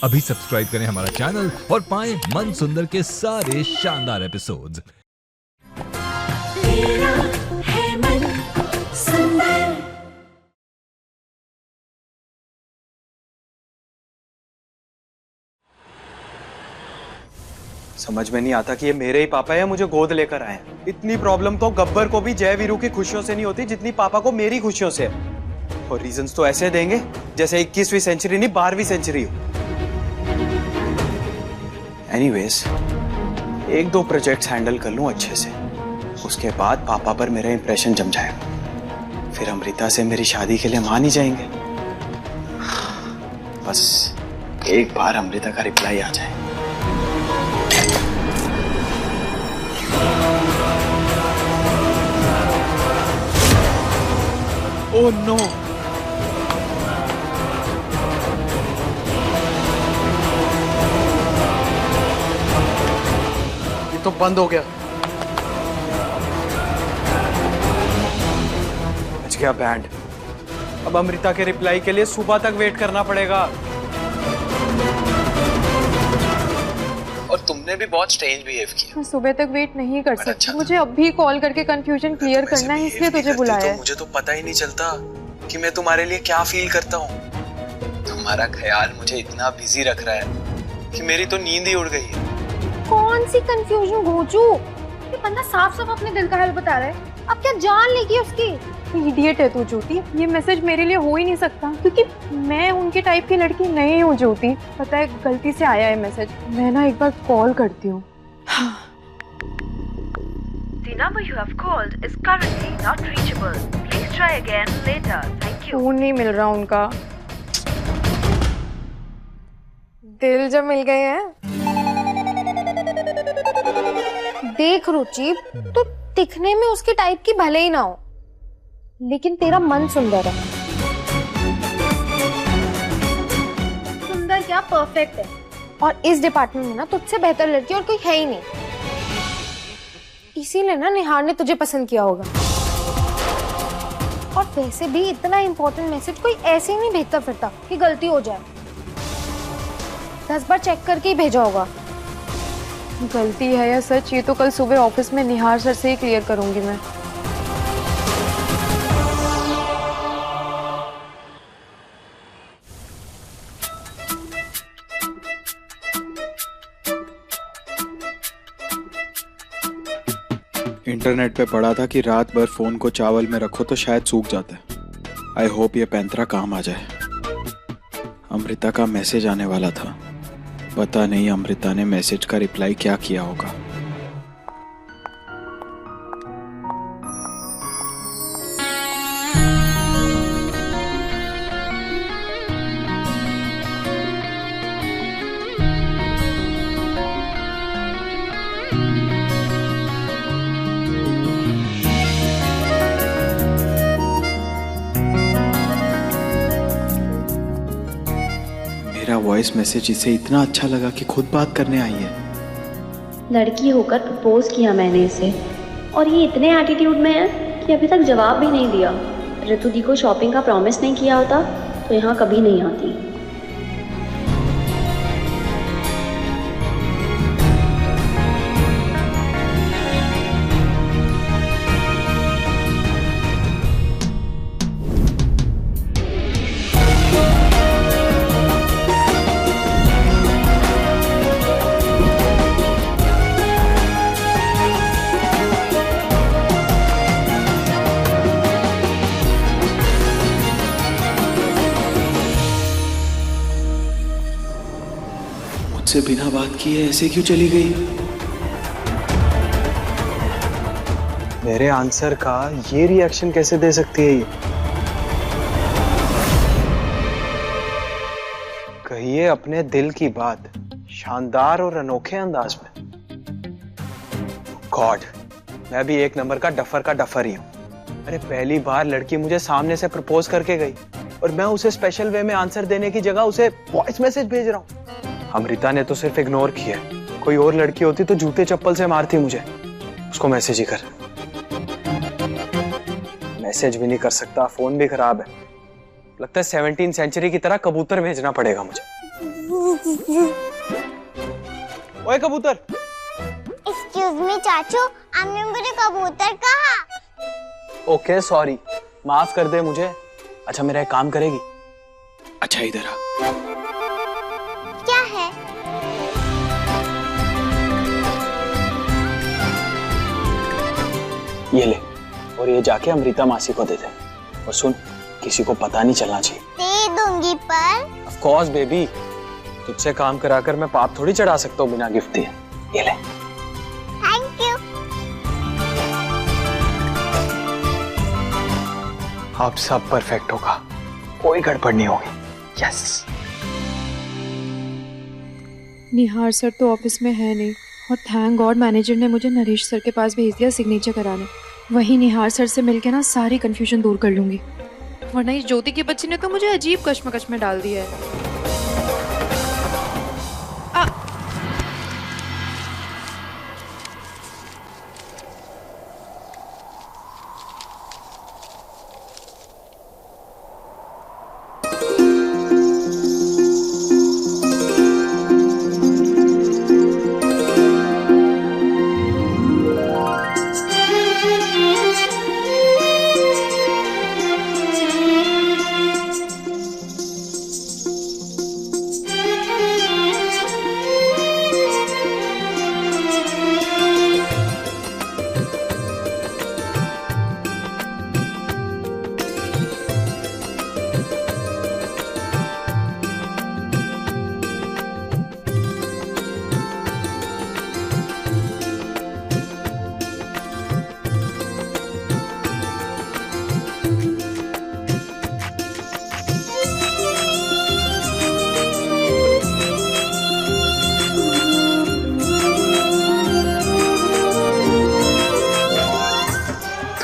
अभी सब्सक्राइब करें हमारा चैनल और पाएं मन सुंदर के सारे शानदार एपिसोड्स। तेरा है मन सुंदर। समझ में नहीं आता कि ये मेरे ही पापा है या मुझे गोद लेकर आए हैं। इतनी प्रॉब्लम तो गब्बर को भी जय वीरू की खुशियों से नहीं होती जितनी पापा को मेरी खुशियों से है। और रीजंस तो ऐसे देंगे जैसे 21वीं सेंचुरी नहीं 12वीं सेंचुरी हो। एनीवेज, 1-2 प्रोजेक्ट्स हैंडल कर लूं अच्छे से, उसके बाद पापा पर मेरा इंप्रेशन जम जाएगा। फिर अमृता से मेरी शादी के लिए मान ही जाएंगे। बस एक बार अमृता का रिप्लाई आ जाए। Oh no! ये तो बंद हो गया। बच गया बैंड। अब अमृता के रिप्लाई के लिए सुबह तक वेट करना पड़ेगा। और तुमने भी बहुत स्ट्रेंज बिहेव किया। मैं सुबह तक वेट नहीं कर सकती। मुझे अभी कॉल करके कंफ्यूजन क्लियर करना है, इसलिए तुझे बुलाया है। मुझे तो पता ही नहीं चलता कि मैं तुम्हारे लिए क्या फील करता हूँ। तुम्हारा ख्याल मुझे इतना बिजी रख रहा है कि मेरी तो नींद ही उड़ गई है। कौन सी कंफ्यूजन घोचू? ये बंदा साफ साफ अपने दिल का हाल बता रहा है। अब क्या जान लेगी उसकी? इडियट है तू ज्योति। ये मैसेज मेरे लिए हो ही नहीं सकता क्योंकि मैं उनके टाइप की लड़की नहीं हूँ ज्योति। पता है, गलती से आया है मैसेज। मैं ना एक बार कॉल करती हूँ। The number you have called is currently not reachable. Please try again later. Thank you. Phone नहीं मिल रहा उनका। दिल जब मिल गए हैं। देख रुचि, तो दिखने में उसके टाइप की भले ही ना हो, लेकिन तेरा मन सुंदर है। सुंदर क्या, परफेक्ट है। और इस डिपार्टमेंट में ना तुझसे बेहतर लड़की और कोई है ही नहीं। इसीलिए ना निहार ने तुझे पसंद किया होगा। और वैसे भी इतना इंपॉर्टेंट मैसेज कोई ऐसे ही नहीं भेजता फिरता कि गलती हो जाए। 10 बार चेक करके ही भेजा होगा। गलती है या सच, ये तो कल सुबह ऑफिस में निहार सर से ही क्लियर करूंगी मैं। इंटरनेट पे पढ़ा था कि रात भर फोन को चावल में रखो तो शायद सूख जाता है। आई होप ये पैंतरा काम आ जाए। अमृता का मैसेज आने वाला था। पता नहीं अमृता ने मैसेज का रिप्लाई क्या किया होगा। मेरा वॉइस मैसेज इसे इतना अच्छा लगा कि खुद बात करने आई है। लड़की होकर प्रपोज किया मैंने इसे, और ये इतने एटीट्यूड में है कि अभी तक जवाब भी नहीं दिया। ऋतु दी को शॉपिंग का प्रॉमिस नहीं किया होता तो यहाँ कभी नहीं आती। मुझसे बिना बात किए ऐसे क्यों चली गई? मेरे आंसर का ये रिएक्शन कैसे दे सकती है ये? कहिए अपने दिल की बात शानदार और अनोखे अंदाज में। गॉड, मैं भी एक नंबर का डफर ही हूं। अरे पहली बार लड़की मुझे सामने से प्रपोज करके गई और मैं उसे स्पेशल वे में आंसर देने की जगह उसे वॉइस मैसेज भेज रहा हूं। अमृता ने तो सिर्फ इग्नोर किया। कोई और लड़की होती तो जूते चप्पल से मारती मुझे। उसको मैसेज ही कर। मैसेज भी नहीं कर सकता, फोन भी खराब है। लगता है 17वीं सेंचुरी की तरह कबूतर भेजना पड़ेगा मुझे। ओए कबूतर। एक्सक्यूज मी चाचू, आपने मुझे कबूतर कहा। ओके सॉरी, माफ कर दे मुझे। अच्छा मेरा एक काम करेगी? अच्छा इधर आ। क्या है? ये ले, और ये जाके अमृता मासी को दे दे। और सुन, किसी को पता नहीं चलना चाहिए। दे दूंगी पर। ऑफ कोर्स बेबी, तुझसे काम कराकर मैं पाप थोड़ी चढ़ा सकता हूँ बिना गिफ्ट दिए। ये ले। Thank you. अब सब परफेक्ट होगा, कोई गड़बड़ नहीं होगी। यस। निहार सर तो ऑफिस में है नहीं और थैंक गॉड मैनेजर ने मुझे नरेश सर के पास भेज दिया सिग्नेचर कराने। वही निहार सर से मिलके ना सारी कंफ्यूजन दूर कर लूंगी, वरना इस ज्योति की बच्ची ने तो मुझे अजीब कश्मकश में डाल दिया है।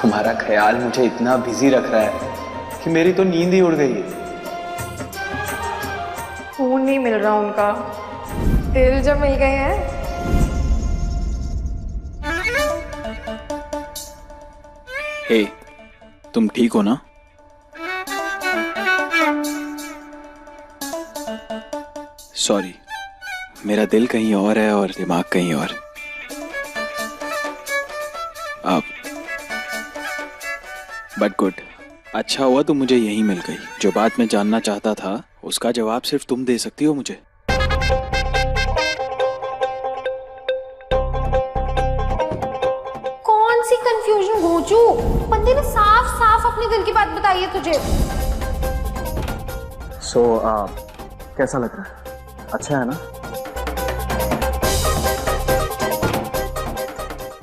तुम्हारा ख्याल मुझे इतना बिजी रख रहा है कि मेरी तो नींद ही उड़ गई है। फोन नहीं मिल रहा उनका, दिल जब मिल गए हैं। हे, तुम ठीक हो ना? सॉरी, मेरा दिल कहीं और है और दिमाग कहीं और। अब बट गुड, अच्छा हुआ तुम मुझे यहीं मिल गई। जो बात मैं जानना चाहता था उसका जवाब सिर्फ तुम दे सकती हो मुझे। कौन सी कंफ्यूजन घोचू, बंदे ने साफ साफ अपने दिल की बात बताई है तुझे। सो कैसा लग रहा है? अच्छा है ना?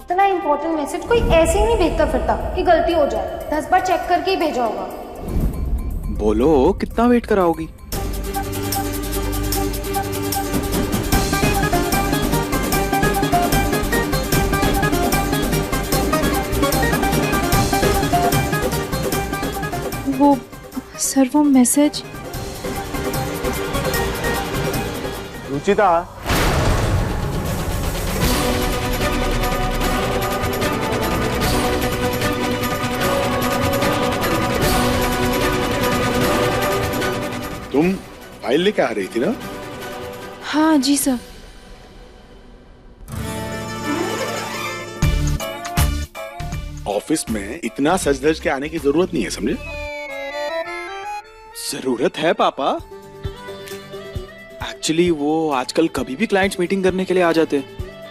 इतना इंपॉर्टेंट मैसेज कोई ऐसे ही नहीं भेजता फिरता कि गलती हो जाए। 10 बार चेक करके ही भेजा होगा। बोलो कितना वेट कराओगी? वो सर, वो मैसेज। रुचिता, तुम फाइल लेके आ रही थी ना? हाँ जी सर। ऑफिस में इतना सज धज के आने की जरूरत नहीं है, समझे? जरूरत है पापा। एक्चुअली वो आजकल कभी भी क्लाइंट्स मीटिंग करने के लिए आ जाते हैं,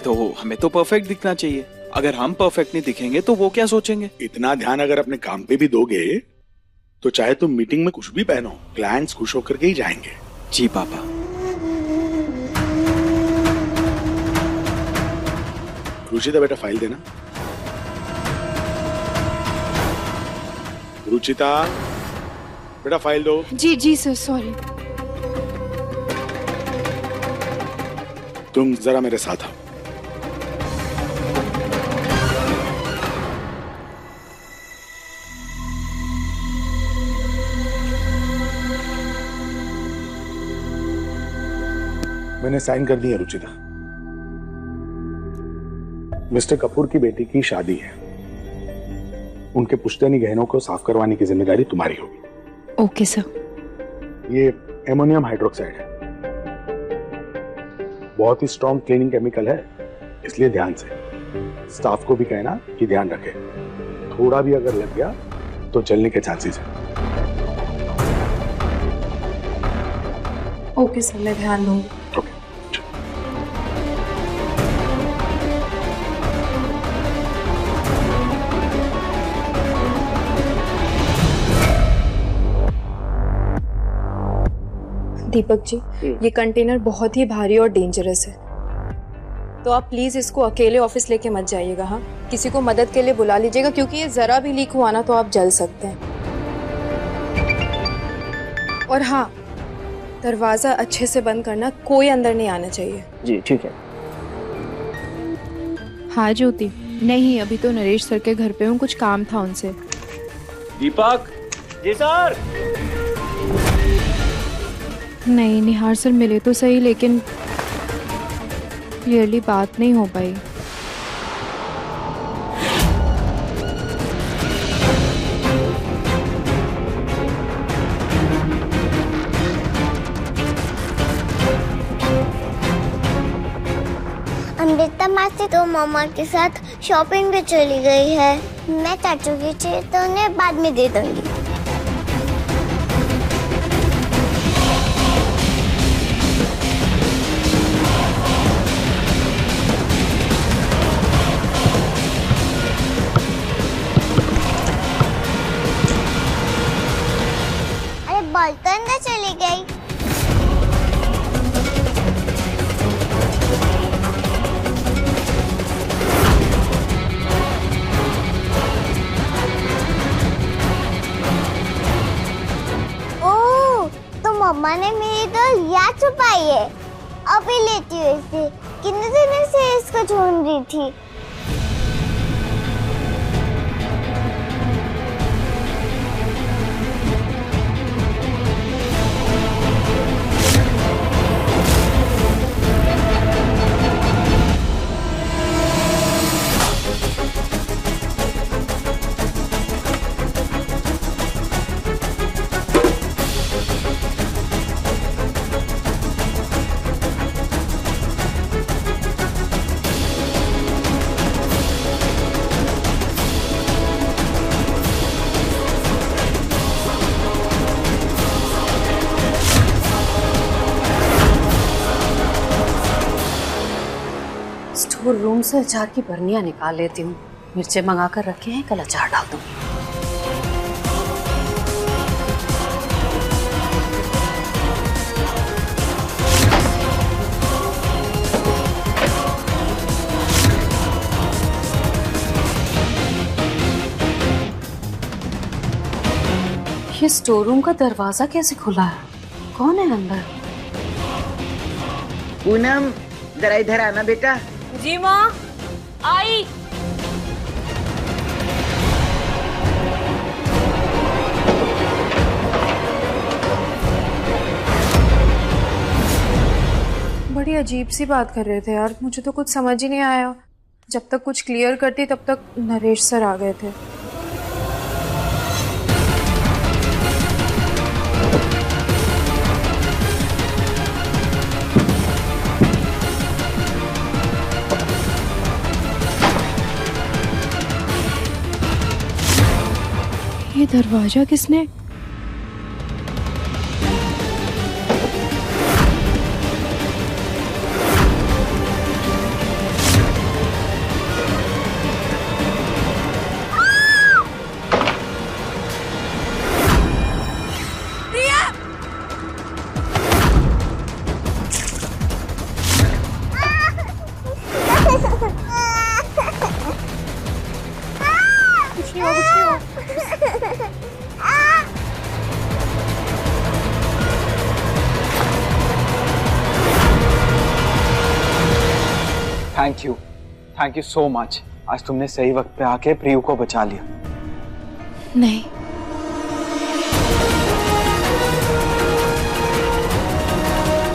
तो हमें तो परफेक्ट दिखना चाहिए। अगर हम परफेक्ट नहीं दिखेंगे तो वो क्या सोचेंगे? इतना ध्यान अगर अपने काम पे भी दोगे तो चाहे तुम मीटिंग में कुछ भी पहनो, क्लाइंट्स खुश होकर के ही जाएंगे। जी पापा। रुचिता बेटा फाइल देना। रुचिता बेटा फाइल दो। जी जी सर, सॉरी। तुम जरा मेरे साथ आओ। मैंने साइन कर दिया रुचिता। मिस्टर कपूर की बेटी की शादी है, उनके पुश्तैनी गहनों को साफ करवाने की जिम्मेदारी तुम्हारी होगी। Okay sir. ये एमोनियम हाइड्रोक्साइड है, बहुत ही स्ट्रॉन्ग क्लीनिंग केमिकल है, इसलिए ध्यान से। स्टाफ को भी कहना कि ध्यान रखे, थोड़ा भी अगर लग गया तो जलने के चांसेस है। ओके सर, मैं ध्यान दूंगी। दीपक जी, ये कंटेनर बहुत ही भारी और डेंजरस है, तो आप प्लीज इसको अकेले ऑफिस लेके मत जाइएगा। हाँ, किसी को मदद के लिए बुला लीजिएगा, क्योंकि ये जरा भी लीक हुआ ना तो आप जल सकते हैं। और हाँ, दरवाजा अच्छे से बंद करना, कोई अंदर नहीं आना चाहिए। जी ठीक है। हाँ ज्योति, नहीं अभी तो नरेश सर के घर पे हूँ, कुछ काम था उनसे। दीपक जी सर। नहीं, निहार सर मिले तो सही, लेकिन क्लियरली बात नहीं हो पाई। अमृता मासी तो मामा के साथ शॉपिंग पे चली गई है। मैं चाचू की चीज तो उन्हें बाद में दे दूंगी। अरे बॉल तो अंदर चली गई। मम्मा ने मेरी डॉल यहाँ छुपाई है, अभी लेती हूँ इसे। कितने दिनों से इसको ढूंढ रही थी। स्टोर रूम से अचार की बर्नियां निकाल लेती हूँ। मिर्चे मंगा कर रखे हैं, कल अचार डाल दूंगी। ये स्टोर रूम का दरवाजा कैसे खुला है? कौन है अंदर? पूनम, जरा इधर आना बेटा। जी माँ, आई। बड़ी अजीब सी बात कर रहे थे यार, मुझे तो कुछ समझ ही नहीं आया। जब तक कुछ क्लियर करती तब तक नरेश सर आ गए थे। ये दरवाजा किसने? Thank you so much. आज तुमने सही वक्त पे आके प्रियू को बचा लिया। नहीं,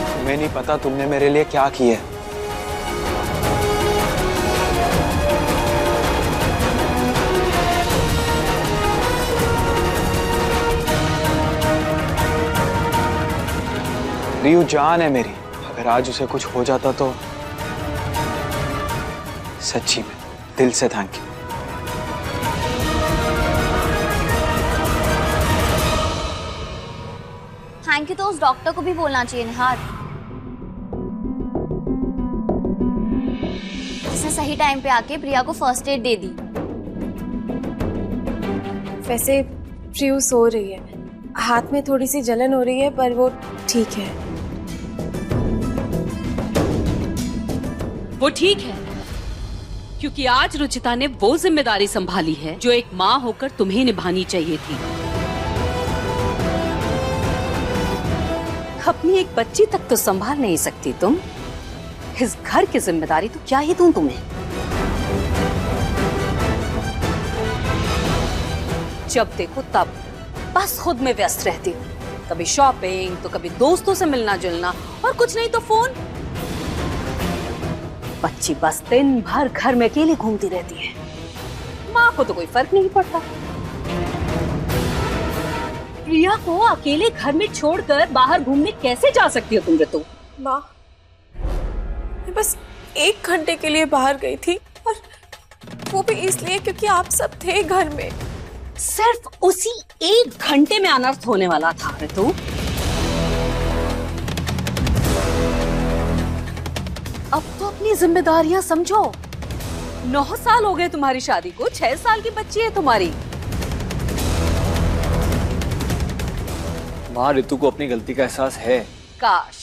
तुम्हें नहीं पता तुमने मेरे लिए क्या किया है। प्रियू जान है मेरी, अगर आज उसे कुछ हो जाता तो सच्ची में दिल से थैंक यू। थैंक यू तो उस डॉक्टर को भी बोलना चाहिए निहार, जिसने सही टाइम पे आके प्रिया को फर्स्ट एड दे दी। वैसे प्रियू सो रही है, हाथ में थोड़ी सी जलन हो रही है पर वो ठीक है। वो ठीक है क्योंकि आज रुचिता ने वो जिम्मेदारी संभाली है जो एक माँ होकर तुम्हें निभानी चाहिए थी। अपनी एक बच्ची तक तो संभाल नहीं सकती तुम, इस घर की जिम्मेदारी तो क्या ही दूं तुम्हें। जब देखो तब बस खुद में व्यस्त रहती हूँ, कभी शॉपिंग तो कभी दोस्तों से मिलना जुलना और कुछ नहीं तो फोन। बच्ची बस दिन भर घर में अकेले घूमती रहती है, माँ को तो कोई फर्क नहीं पड़ता। प्रिया को अकेले घर में छोड़कर बाहर घूमने कैसे जा सकती हो तुम ऋतु? माँ, मैं बस 1 घंटे के लिए बाहर गई थी और वो भी इसलिए क्योंकि आप सब थे घर में। सिर्फ उसी 1 घंटे में अनर्थ होने वाला था ऋतु। अब तो अपनी जिम्मेदारियां समझो। 9 साल हो गए तुम्हारी शादी को, 6 साल की बच्ची है तुम्हारी। माँ, ऋतु को अपनी गलती का एहसास है। काश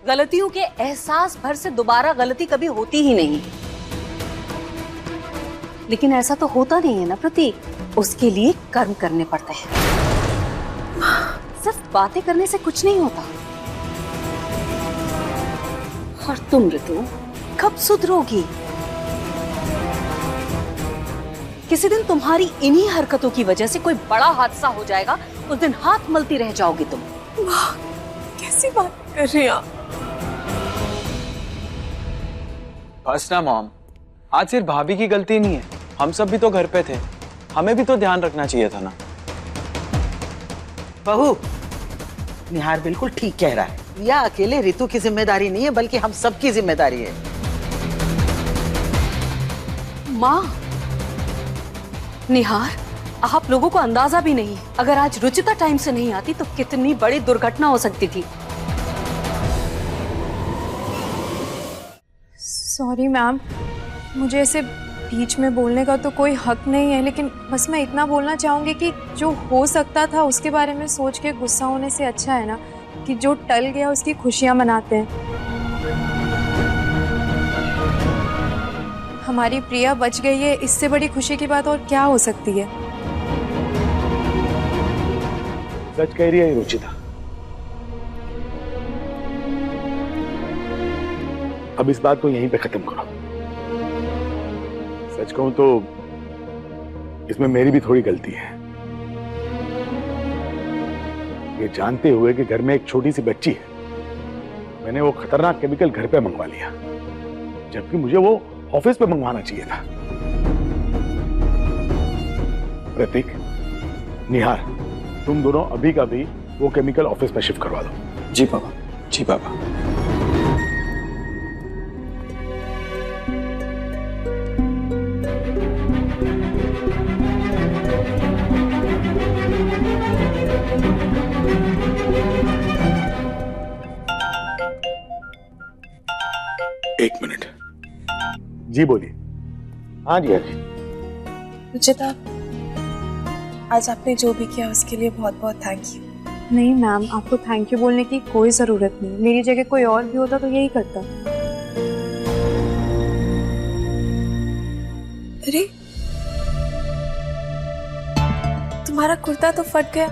गलतियों के एहसास भर से दोबारा गलती कभी होती ही नहीं, लेकिन ऐसा तो होता नहीं है ना प्रतीक। उसके लिए कर्म करने पड़ते हैं, सिर्फ बातें करने से कुछ नहीं होता। और तुम ऋतु कब सुधरोगी? किसी दिन तुम्हारी इन्हीं हरकतों की वजह से कोई बड़ा हादसा हो जाएगा, उस दिन हाथ मलती रह जाओगी तुम। कैसी बात कर रही हैं आप? बस ना मॉम, आज सिर्फ भाभी की गलती नहीं है, हम सब भी तो घर पे थे, हमें भी तो ध्यान रखना चाहिए था ना। बहू, निहार बिल्कुल ठीक कह रहा है। यह अकेले ऋतु की जिम्मेदारी नहीं है बल्कि हम सबकी जिम्मेदारी है। माँ, निहार, आप लोगों को अंदाजा भी नहीं, अगर आज रुचिता टाइम से नहीं आती तो कितनी बड़ी दुर्घटना हो सकती थी। सॉरी मैम, मुझे ऐसे बीच में बोलने का तो कोई हक नहीं है, लेकिन बस मैं इतना बोलना चाहूँगी कि जो हो सकता था उसके बारे में सोच के गुस्सा होने से अच्छा है ना कि जो टल गया उसकी खुशियाँ मनाते हैं। हमारी प्रिया बच गई है, इससे बड़ी खुशी की बात और क्या हो सकती है? सच कह रही है रुचिता। अब इस बात को यहीं पे खत्म करो। सच कहूं तो इसमें मेरी भी थोड़ी गलती है, ये जानते हुए कि घर में एक छोटी सी बच्ची है, मैंने वो खतरनाक केमिकल घर पे मंगवा लिया, जबकि मुझे वो ऑफिस पे मंगवाना चाहिए था। प्रतीक, निहार, तुम दोनों अभी का भी वो केमिकल ऑफिस पे शिफ्ट करवा दो। जी पापा, जी पापा। एक मिनट। जी बोलिए। हाँ जी, हाँ जी। रुचिता, आज आपने जो भी किया उसके लिए बहुत बहुत थैंक यू। नहीं मैम, आपको थैंक यू बोलने की कोई ज़रूरत नहीं, मेरी जगह कोई और भी होता तो यही करता। अरे, तुम्हारा कुर्ता तो फट गया।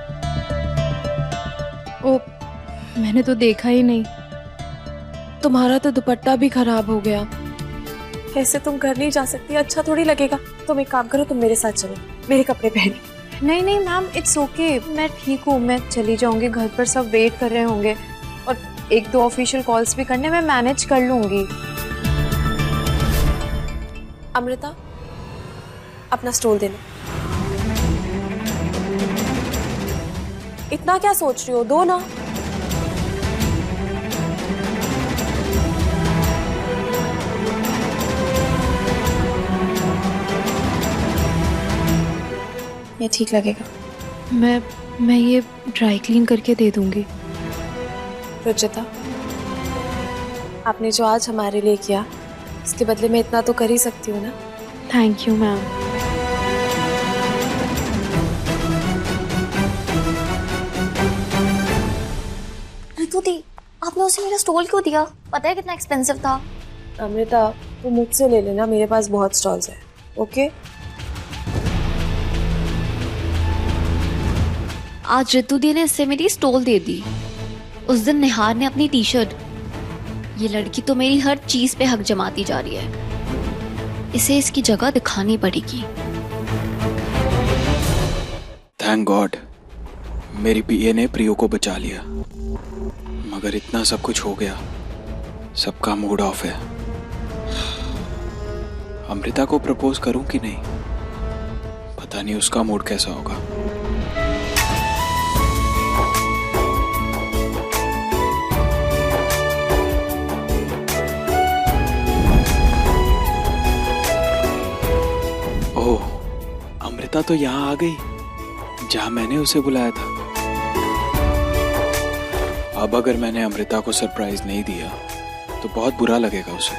ओ, मैंने तो देखा ही नहीं। तुम्हारा तो दुपट्टा भी खराब हो गया। ऐसे तुम घर नहीं जा सकती, अच्छा थोड़ी लगेगा। तुम एक काम करो, तुम मेरे साथ चलो, मेरे कपड़े पहनो। नहीं नहीं मैम, इट्स ओके, मैं ठीक हूँ, मैं चली जाऊंगी। घर पर सब वेट कर रहे होंगे और 1-2 ऑफिशियल कॉल्स भी करने, मैं मैनेज कर लूंगी। अमृता, अपना स्टोल दे लो। इतना क्या सोच रही हो, दो ना। ये ठीक लगेगा। मैं ये ड्राई क्लीन करके दे दूंगी। रुचिता, आपने जो आज हमारे लिए किया उसके बदले में इतना तो कर ही सकती हूँ ना। Thank you ma'am. रितु दी, आपने उसे मेरा स्टॉल क्यों दिया? पता है कितना एक्सपेंसिव था? अमृता, वो मुझसे ले लेना, मेरे पास बहुत स्टॉल्स है। ओके? आज रितु दी ने इससे मेरी स्टॉल दे दी। उस दिन निहार ने अपनी टी शर्ट। ये लड़की तो मेरी हर चीज पे हक जमाती जा रही है। इसे इसकी जगह दिखानी पड़ेगी। थैंक गॉड मेरी पीए ने प्रियो को बचा लिया, मगर इतना सब कुछ हो गया, सबका मूड ऑफ है। अमृता को प्रपोज करूं कि नहीं, पता नहीं उसका मूड कैसा होगा। ओह, अमृता तो यहाँ आ गई जहां मैंने उसे बुलाया था। अब अगर मैंने अमृता को सरप्राइज नहीं दिया तो बहुत बुरा लगेगा उसे।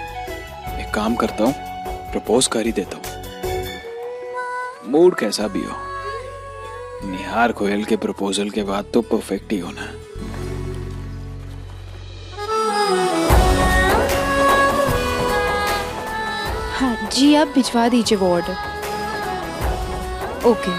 एक काम करता हूँ, प्रपोज कर ही देता हूँ। मूड कैसा भी हो, निहार गोयल के प्रपोजल के बाद तो परफेक्ट ही होना है। हाँ जी, आप भिजवा दीजिए वो ऑर्डर। ओके।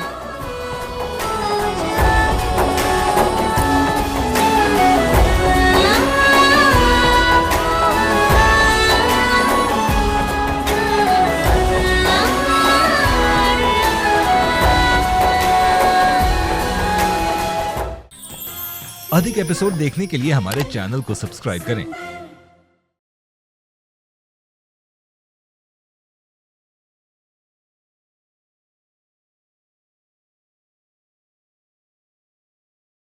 अधिक एपिसोड देखने के लिए हमारे चैनल को सब्सक्राइब करें